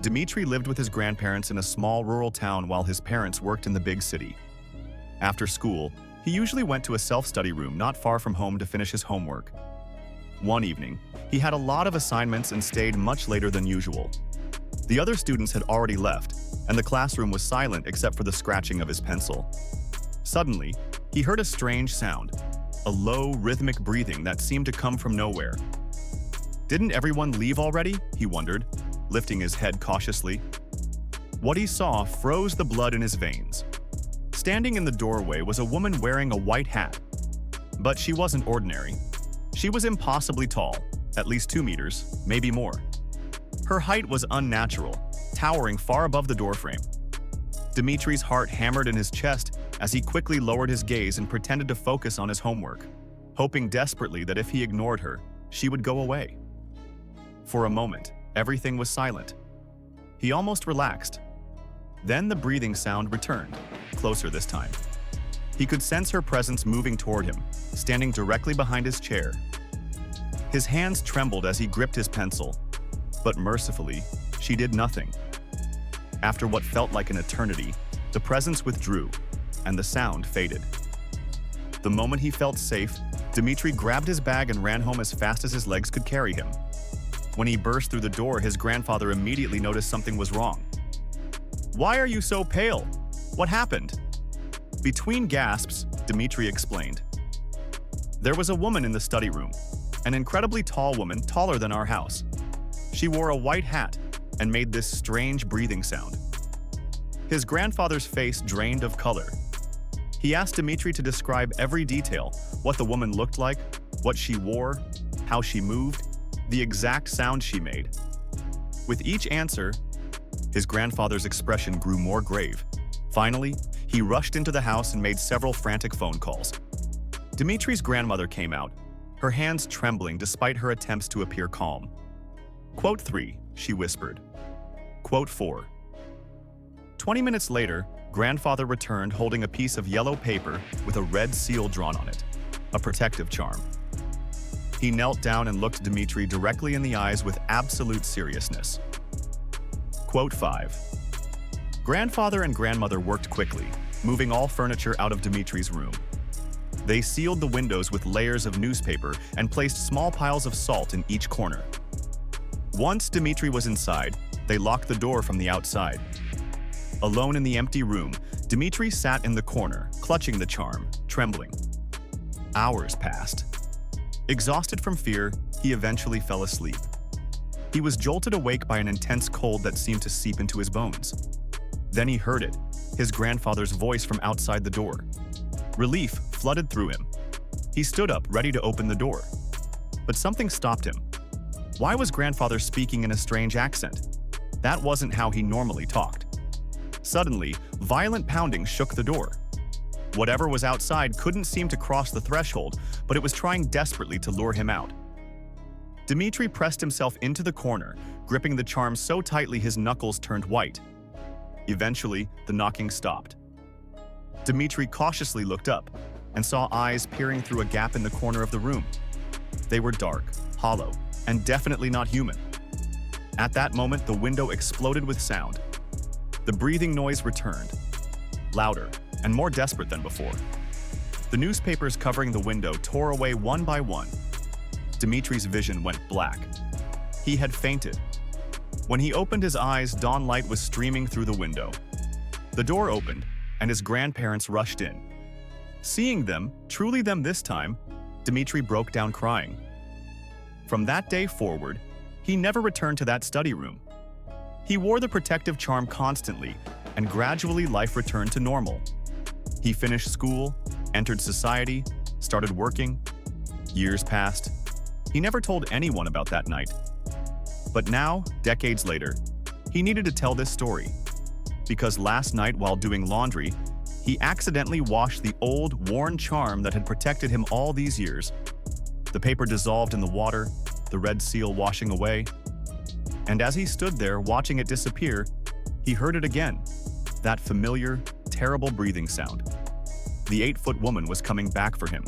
Dmitry lived with his grandparents in a small rural town while his parents worked in the big city. After school, he usually went to a self-study room not far from home to finish his homework. One evening, he had a lot of assignments and stayed much later than usual. The other students had already left, and the classroom was silent except for the scratching of his pencil. Suddenly, he heard a strange sound, a low, rhythmic breathing that seemed to come from nowhere. Didn't everyone leave already? He wondered, lifting his head cautiously. What he saw froze the blood in his veins. Standing in the doorway was a woman wearing a white hat. But she wasn't ordinary. She was impossibly tall, at least 2 meters, maybe more. Her height was unnatural, towering far above the doorframe. Dmitry's heart hammered in his chest as he quickly lowered his gaze and pretended to focus on his homework, hoping desperately that if he ignored her, she would go away. For a moment, everything was silent. He almost relaxed. Then the breathing sound returned, closer this time. He could sense her presence moving toward him, standing directly behind his chair. His hands trembled as he gripped his pencil, but mercifully, she did nothing. After what felt like an eternity, the presence withdrew, and the sound faded. The moment he felt safe, Dmitry grabbed his bag and ran home as fast as his legs could carry him. When he burst through the door, his grandfather immediately noticed something was wrong. "Why are you so pale? What happened?" Between gasps, Dmitry explained. There was a woman in the study room, an incredibly tall woman, taller than our house. She wore a white hat and made this strange breathing sound. His grandfather's face drained of color. He asked Dmitry to describe every detail, what the woman looked like, what she wore, how she moved, the exact sound she made. With each answer, his grandfather's expression grew more grave. Finally, he rushed into the house and made several frantic phone calls. Dmitry's grandmother came out, her hands trembling despite her attempts to appear calm. "Quote 3, she whispered. Quote 4. 20 minutes later, grandfather returned holding a piece of yellow paper with a red seal drawn on it, a protective charm. He knelt down and looked Dmitry directly in the eyes with absolute seriousness. Quote 5. Grandfather and grandmother worked quickly, moving all furniture out of Dmitry's room. They sealed the windows with layers of newspaper and placed small piles of salt in each corner. Once Dmitry was inside, they locked the door from the outside. Alone in the empty room, Dmitry sat in the corner, clutching the charm, trembling. Hours passed. Exhausted from fear, he eventually fell asleep. He was jolted awake by an intense cold that seemed to seep into his bones. Then he heard it, his grandfather's voice from outside the door. Relief flooded through him. He stood up, ready to open the door. But something stopped him. Why was grandfather speaking in a strange accent? That wasn't how he normally talked. Suddenly, violent pounding shook the door. Whatever was outside couldn't seem to cross the threshold, but it was trying desperately to lure him out. Dmitry pressed himself into the corner, gripping the charm so tightly his knuckles turned white. Eventually, the knocking stopped. Dmitry cautiously looked up and saw eyes peering through a gap in the corner of the room. They were dark, hollow, and definitely not human. At that moment, the window exploded with sound. The breathing noise returned, louder and more desperate than before. The newspapers covering the window tore away one by one. Dmitry's vision went black. He had fainted. When he opened his eyes, dawn light was streaming through the window. The door opened, and his grandparents rushed in. Seeing them, truly them this time, Dmitry broke down crying. From that day forward, he never returned to that study room. He wore the protective charm constantly, and gradually life returned to normal. He finished school, entered society, started working. Years passed. He never told anyone about that night. But now, decades later, he needed to tell this story. Because last night while doing laundry, he accidentally washed the old, worn charm that had protected him all these years. The paper dissolved in the water, the red seal washing away. And as he stood there watching it disappear, he heard it again, that familiar, terrible breathing sound. The 8-foot woman was coming back for him.